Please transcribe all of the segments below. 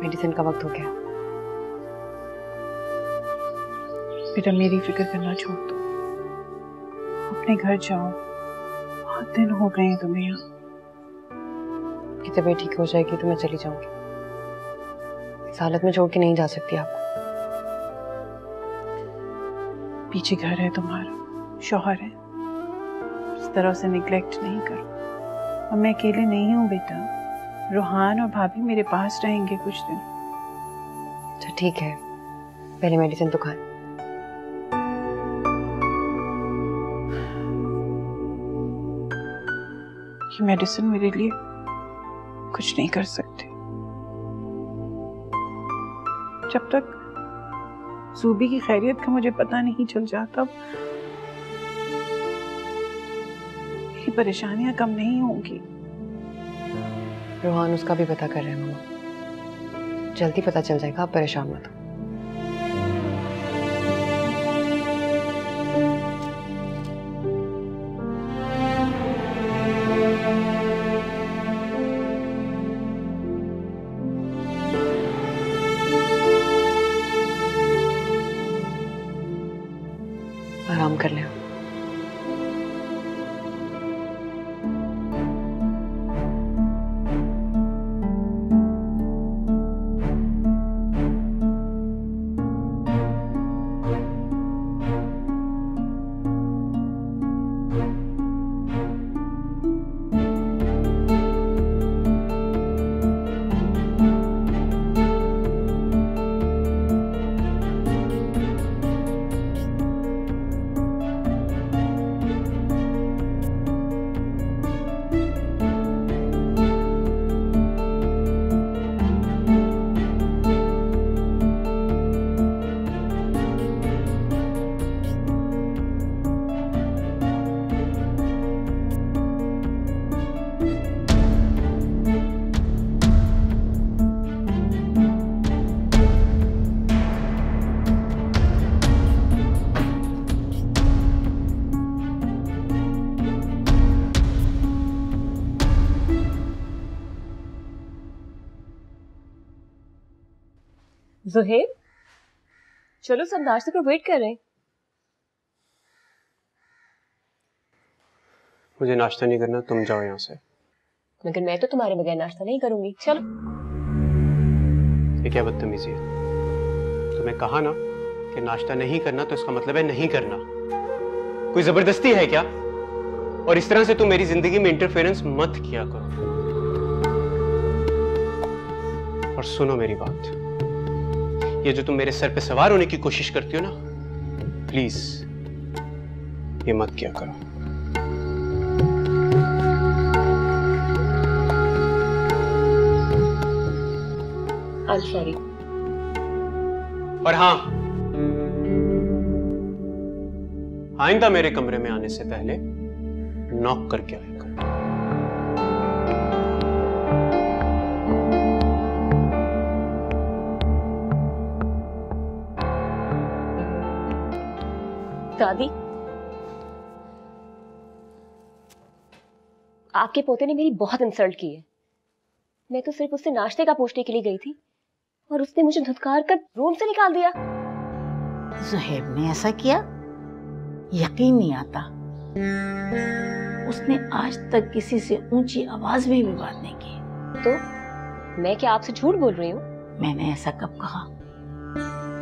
Medicine का वक्त हो गया। बेटा मेरी फिक्र करना छोड़ दो, अपने घर जाओ, बहुत दिन हो गए हैं तुम्हें यहाँ। की तबीयत ठीक हो जाएगी तो मैं चली जाऊंगी। इस हालत में छोड़ के नहीं जा सकती आपको। पीछे घर है तुम्हारा, शौहर है, इस तरह से निग्लेक्ट नहीं करो। और मैं अकेले नहीं हूँ बेटा, रूहान और भाभी मेरे पास रहेंगे कुछ दिन। अच्छा ठीक है, पहले मेडिसिन तो खाएं। ये मेडिसिन मेरे लिए कुछ नहीं कर सकते। जब तक सूबी की खैरियत का मुझे पता नहीं चल जाता, मेरी परेशानियां कम नहीं होंगी। रूहान उसका भी पता कर रहे हैं मम्मा, जल्दी पता चल जाएगा, आप परेशान मत हो। आराम कर लें। ज़ुहैब, चलो सब नाश्ते पर वेट कर रहे हैं। मुझे नाश्ता नहीं करना, तुम जाओ यहाँ से। मगर मैं तो तुम्हारे बगैर नाश्ता नहीं करूंगी। चलो। ये क्या बदतमीजी है? तुम्हें कहा ना कि नाश्ता नहीं करना, तो इसका मतलब है नहीं करना। कोई जबरदस्ती है क्या? और इस तरह से तुम मेरी जिंदगी में इंटरफेरेंस मत किया करो। और सुनो मेरी बात, ये जो तुम मेरे सर पे सवार होने की कोशिश करती हो ना, प्लीज ये मत किया करो। I'm sorry। और हाँ, आइंदा मेरे कमरे में आने से पहले नॉक करके आया करो। दादी, आपके पोते ने मेरी बहुत इंसल्ट की है। मैं तो सिर्फ उससे नाश्ते का पूछने के लिए गई थी और उसने मुझे धुतकार कर रूम से निकाल दिया। ज़ुहैब ने ऐसा किया? यकीन नहीं आता। उसने आज तक किसी से ऊंची आवाज में भी बात नहीं की। तो मैं क्या आपसे झूठ बोल रही हूँ? मैंने ऐसा कब कहा?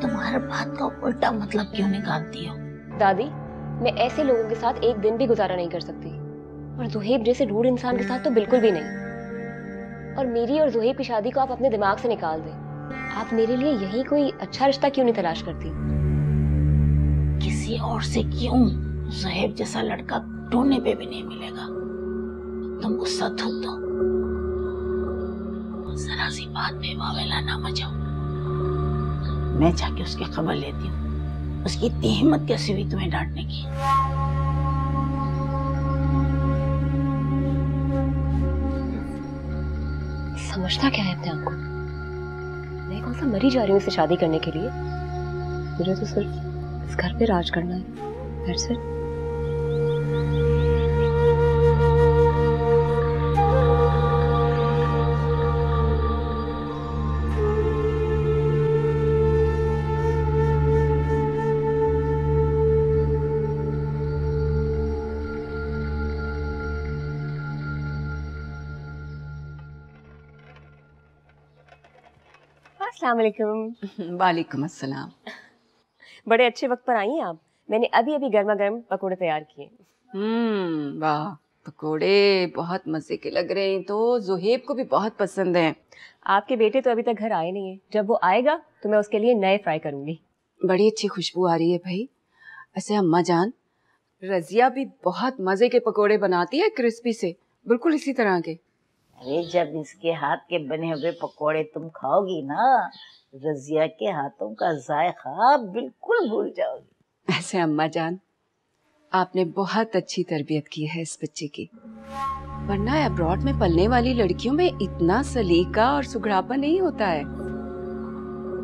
तुम्हारा बात का उल्टा मतलब क्यों निकालती हो? दादी, मैं ऐसे लोगों के साथ एक दिन भी गुजारा नहीं कर सकती, और ज़ुहैब जैसे रूड इंसान के साथ तो बिल्कुल भी नहीं। और मेरी और ज़ुहैब की शादी को आप अपने दिमाग से निकाल दें। आप मेरे लिए यही कोई अच्छा रिश्ता क्यों नहीं तलाश करती? किसी और से क्यों? ज़ुहैब जैसा लड़का ढूंढने पे भी नहीं मिलेगा। तुम गुस्सा थूक दो, जरा सी बात पे वावेला ना मचाओ। मैं जाके उसकी खबर लेती हूँ। उसकी इतनी हिम्मत कैसे हुई तुम्हें डांटने की? समझता क्या है अपने आप को? मैं कौन सा मरी जा रही हूँ इससे शादी करने के लिए? मुझे तो सिर्फ इस घर पे राज करना है। That's it। अस्सलाम वालेकुम। वालेकुम अस्सलाम। बड़े अच्छे वक्त पर आई हैं आप। मैंने अभी अभी गर्मा गर्म पकोड़े तैयार किए। वाह, पकोड़े बहुत मजे के लग रहे हैं, तो ज़ुहैब को भी बहुत पसंद हैं। आपके बेटे तो अभी तक घर आए नहीं है, जब वो आएगा तो मैं उसके लिए नए फ्राई करूंगी। बड़ी अच्छी खुशबू आ रही है भाई। ऐसे अम्मा जान, रजिया भी बहुत मजे के पकोड़े बनाती है, क्रिस्पी से, बिल्कुल इसी तरह के। अरे जब इसके हाथ के बने हुए पकोड़े तुम खाओगी ना, रजिया के हाथों का जायका बिल्कुल भूल जाओगी। ऐसे अम्मा जान, आपने बहुत अच्छी तरबियत की है इस बच्चे की, वरना अब्रॉड में पलने वाली लड़कियों में इतना सलीका और सुघड़ापन नहीं होता है।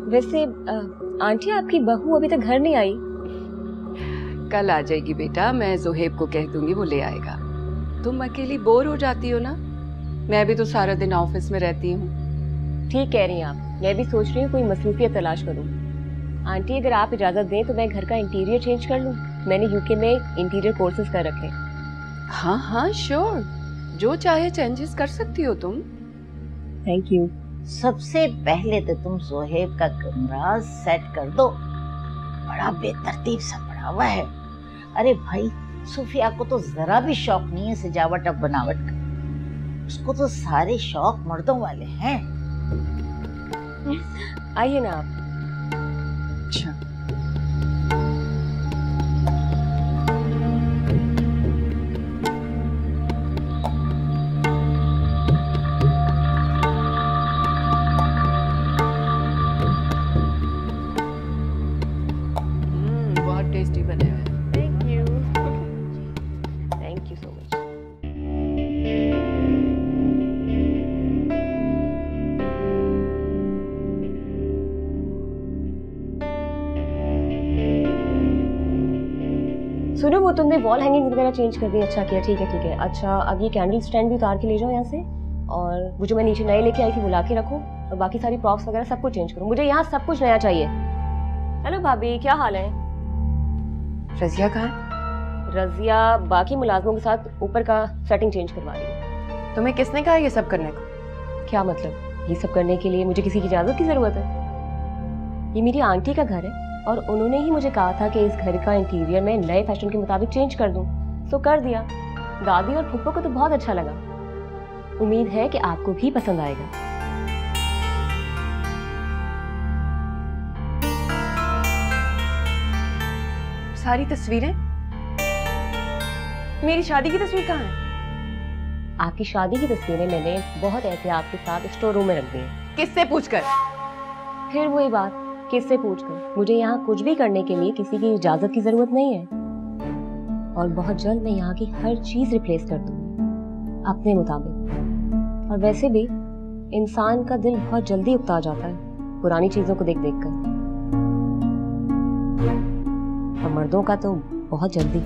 वैसे आंटी, आपकी बहू अभी तक घर नहीं आई? कल आ जाएगी बेटा, मैं ज़ुहैब को कह दूंगी, वो ले आएगा। तुम अकेली बोर हो जाती हो ना, मैं भी तो सारा दिन ऑफिस में रहती हूँ। ठीक कह रही हैं आप, मैं भी सोच रही हूँ कोई मसरूफियत तलाश करूँ। आंटी, अगर आप इजाजत दें तो मैं घर का इंटीरियर चेंज कर लूँ। मैंने यूके में इंटीरियर कोर्सेज कर रखे। हाँ हाँ श्योर, जो चाहे चेंजेस कर सकती हो तुम। Thank you. सबसे पहले तो तुम ज़ुहैब का कमरा सेट कर दो, बड़ा बेतरतीब सा पड़ा हुआ है। अरे भाई, सूफिया को तो जरा भी शौक नहीं है सजावट और बनावट का, उसको तो सारे शौक मर्दों वाले हैं। आइए ना आप। अच्छा, बहुत टेस्टी बने हुए हैं। Thank you. Thank you so much. सुनो, वो तुमने वॉल हैंगिंग वगैरह चेंज कर दी। अच्छा किया, ठीक है ठीक है। अच्छा, अब ये कैंडल स्टैंड भी उतार के ले जाओ यहाँ से, और वो जो मैं नीचे नए लेके आई थी वो ला के रखो, और बाकी सारी प्रॉप्स वगैरह सब कुछ चेंज करो। मुझे यहाँ सब कुछ नया चाहिए। हेलो भाभी, क्या हाल है? रजिया कहाँ है? रजिया बाकी मुलाजमों के साथ ऊपर का सेटिंग चेंज करवा रही है। तुम्हें किसने कहा ये सब करने को? क्या मतलब? ये सब करने के लिए मुझे किसी की इजाजत की जरूरत है? ये मेरी आंटी का घर है और उन्होंने ही मुझे कहा था कि इस घर का इंटीरियर मैं नए फैशन के मुताबिक चेंज कर दूं, तो कर दिया। दादी और फुप्पो को तो बहुत अच्छा लगा। उम्मीद है कि आपको भी पसंद आएगा। सारी तस्वीरें? मेरी शादी की तस्वीर कहाँ है? आपकी शादी की तस्वीरें मैंने बहुत एहतियात के साथ स्टोर रूम में रख दी हैं। किससे पूछकर? फिर वही बात, किससे पूछकर? मुझे यहाँ कुछ भी करने के लिए किसी की इजाजत की जरूरत नहीं है, और बहुत जल्द मैं यहाँ की हर चीज रिप्लेस कर दूंगी अपने मुताबिक। और वैसे भी इंसान का दिल बहुत जल्दी उकता जाता है पुरानी चीजों को देख देख कर, और मर्दों का तो बहुत जल्दी।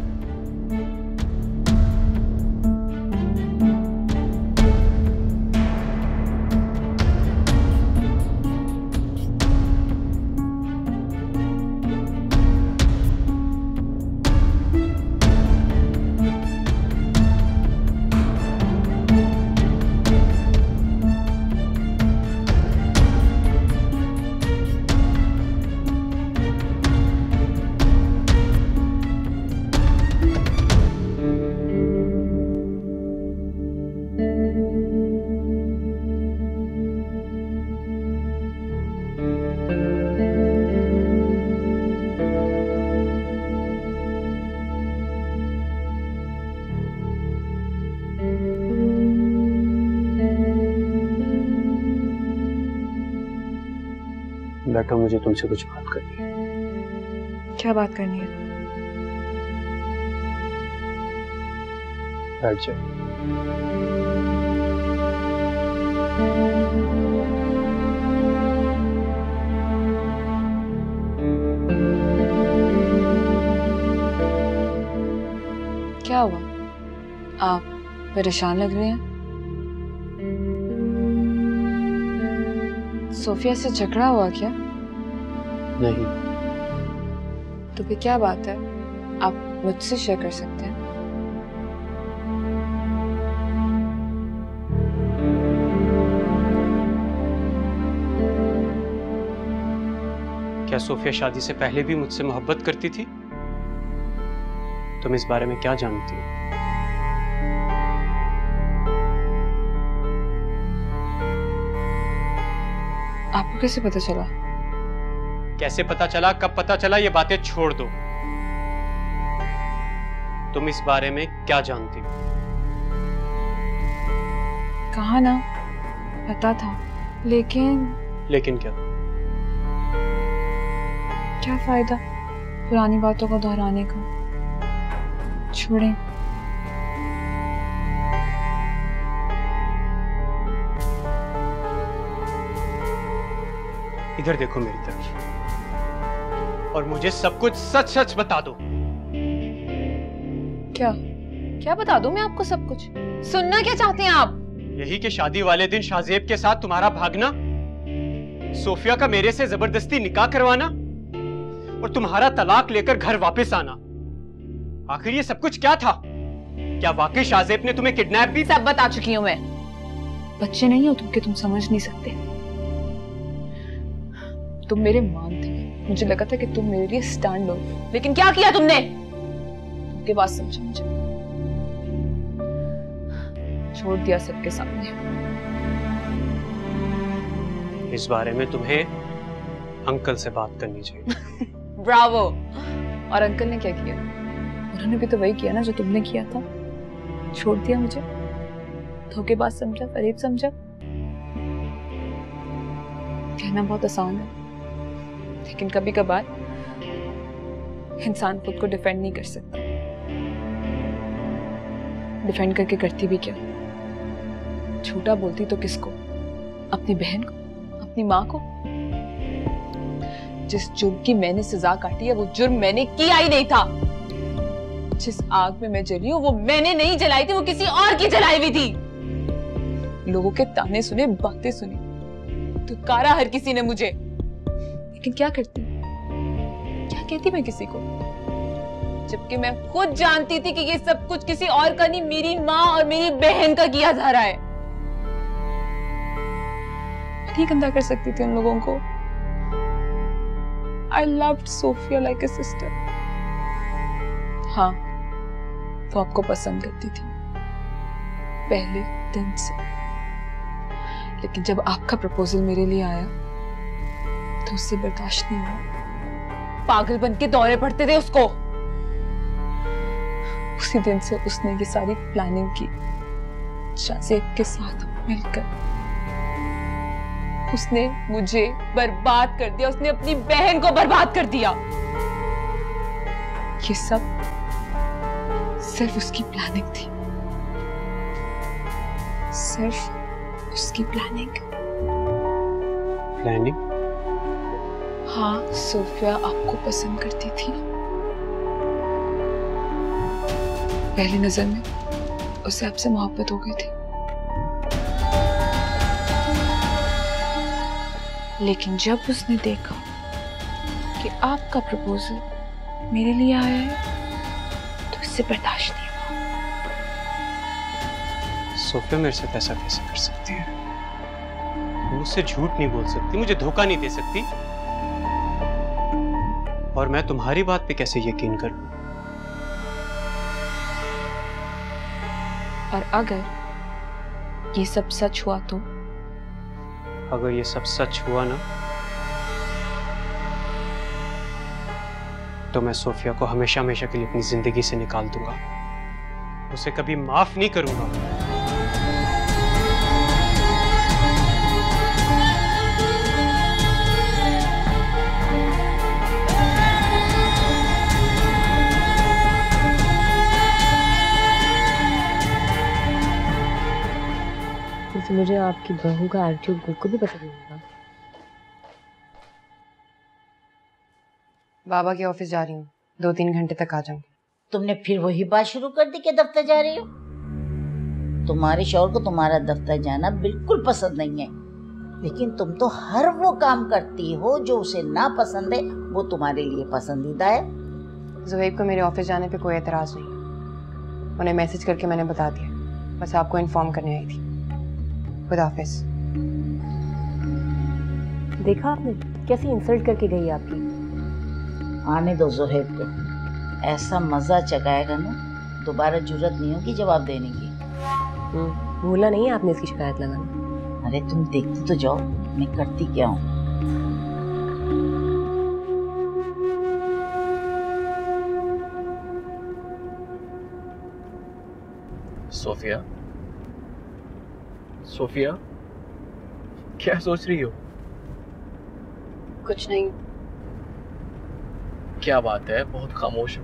बेटा, मुझे तुमसे कुछ बात करनी है। क्या बात करनी है? बैठ जाओ। क्या हुआ? आप परेशान लग रहे हैं। सोफिया से झगड़ा हुआ क्या? नहीं। तो फिर क्या बात है? आप मुझसे शेयर कर सकते हैं। क्या सोफिया शादी से पहले भी मुझसे मोहब्बत करती थी? तुम इस बारे में क्या जानती हो? आपको कैसे पता चला? कैसे पता चला, कब पता चला, ये बातें छोड़ दो। तुम इस बारे में क्या जानती हो? कहा ना, पता था, लेकिन क्या? क्या फायदा पुरानी बातों को दोहराने का। छोड़ें। इधर देखो मेरी तरफ और मुझे सब कुछ सच सच बता दो। क्या बता दूं मैं आपको सब कुछ? सुनना क्या चाहते हैं आप? यही कि शादी वाले दिन शाहजेब के साथ तुम्हारा भागना, सोफिया का मेरे से जबरदस्ती निकाह करवाना और तुम्हारा तलाक लेकर घर वापस आना। आखिर ये सब कुछ क्या था? क्या वाकई शाहजेब ने तुम्हें किडनैप भी? सब बता चुकी हूं मैं। बच्चे नहीं हो तुम कि तुम समझ नहीं सकते। तुम मेरे मान थे, मुझे लगा था कि तुम मेरे लिए स्टैंड लो, लेकिन क्या किया तुमने? तुमके बात समझा मुझे, छोड़ दिया सबके सामने। इस बारे में तुम्हें अंकल से बात करनी चाहिए। ब्रावो। और अंकल ने क्या किया? उन्होंने भी तो वही किया ना जो तुमने किया था, छोड़ दिया मुझे। धोखेबाज समझा, फरेब समझा। कहना बहुत आसान है, लेकिन कभी कभार इंसान खुद को डिफेंड नहीं कर सकता। डिफेंड करके करती भी क्या? झूठा बोलती तो किसको? अपनी बहन को, अपनी माँ को। जिस जुर्म की मैंने सजा काटी है वो जुर्म मैंने किया ही नहीं था। जिस आग में मैं जली हूँ वो मैंने नहीं जलाई थी, वो किसी और की जलाई हुई थी। लोगों के ताने सुने, बातें सुनी, धुतकारा हर किसी ने मुझे, लेकिन क्या करती, क्या कहती मैं किसी को? जबकि मैं खुद जानती थी कि ये सब कुछ किसी और का नहीं, मेरी माँ और मेरी बहन का किया जा रहा है। नहीं गंदा कर सकती थी उन लोगों को। I loved Sophia like a sister. हाँ, वो आपको पसंद करती थी पहले दिन से, लेकिन जब आपका प्रपोजल मेरे लिए आया तो उससे बर्दाश्त नहीं हुआ। पागल बन के दौरे पड़ते थे उसको। उसी दिन से उसने ये सारी प्लानिंग की, शाहजेब के साथ मिलकर। उसने मुझे बर्बाद कर दिया, उसने अपनी बहन को बर्बाद कर दिया। ये सब सिर्फ उसकी प्लानिंग थी, सिर्फ उसकी प्लानिंग। प्लानिंग? हाँ, सोफिया आपको पसंद करती थी। पहली नजर में उसे आपसे मोहब्बत हो गई थी, लेकिन जब उसने देखा कि आपका प्रपोजल मेरे लिए आया है तो इससे बर्दाश्त नहीं हुआ। सोफिया मेरे साथ ऐसा कैसे कर सकती है? मुझसे झूठ नहीं बोल सकती, मुझे धोखा नहीं दे सकती, और मैं तुम्हारी बात पे कैसे यकीन करूं? और अगर ये सब सच हुआ तो? अगर ये सब सच हुआ ना, तो मैं सोफिया को हमेशा हमेशा के लिए अपनी जिंदगी से निकाल दूंगा, उसे कभी माफ नहीं करूंगा। तो मुझे आपकी बहू का एटीट्यूड बिल्कुल भी पसंद नहीं था। बाबा के ऑफिस जा रही हूँ, 2-3 घंटे तक आ जाऊंगी। तुमने फिर वही बात शुरू कर दी कि दफ्तर जा रही हो। तुम्हारे शौहर को तुम्हारा दफ्तर जाना बिल्कुल पसंद नहीं है, लेकिन तुम तो हर वो काम करती हो जो उसे ना पसंद है वो तुम्हारे लिए पसंदीदा है। ज़ुहैब को मेरे ऑफिस जाने पे कोई एतराज नहीं, उन्हें मैसेज करके मैंने बता दिया, बस आपको इन्फॉर्म करने आई थी। खुदा हाफिज़। देखा आपने कैसी इंसल्ट करके गई आपकी। आने दो ज़ोहैब को, ऐसा मजा चगाएगा ना दोबारा जुर्रत नहीं होगी जवाब देने की। भूला नहीं है आपने इसकी शिकायत लगाना। अरे तुम देखती तो जाओ मैं करती क्या हूँ। सोफिया, सोफिया, क्या सोच रही हो? कुछ नहीं। क्या बात है, बहुत खामोश हो।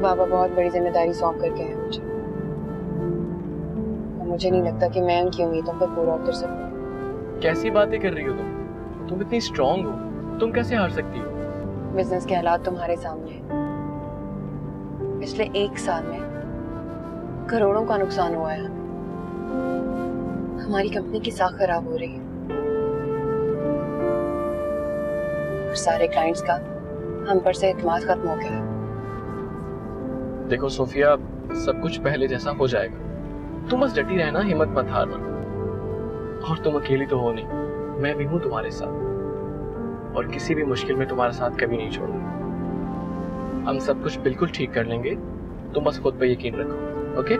बाबा बहुत बड़ी जिम्मेदारी सौंप करके हैं मुझे, और मुझे नहीं लगता कि मैं उनकी उम्मीदों पर पूरा उतर सकूं। कैसी बातें कर रही हो तुम? तुम इतनी स्ट्रांग हो, तुम कैसे हार सकती हो? बिजनेस के हालात तुम्हारे सामने हैं। पिछले 1 साल में करोड़ों का नुकसान हुआ है। हमारी कंपनी की साख खराब हो रही है और सारे क्लाइंट्स का हम पर से एतमाद खत्म हो गया है। देखो सोफिया, सब कुछ पहले जैसा हो जाएगा। तुम बस डटी रहना, हिम्मत मत हारना। और तुम अकेली तो हो नहीं, मैं भी हूं तुम्हारे साथ, और किसी भी मुश्किल में तुम्हारा साथ कभी नहीं छोड़ूंगा। हम सब कुछ बिल्कुल ठीक कर लेंगे, तुम बस खुद पे यकीन रखो। ओके?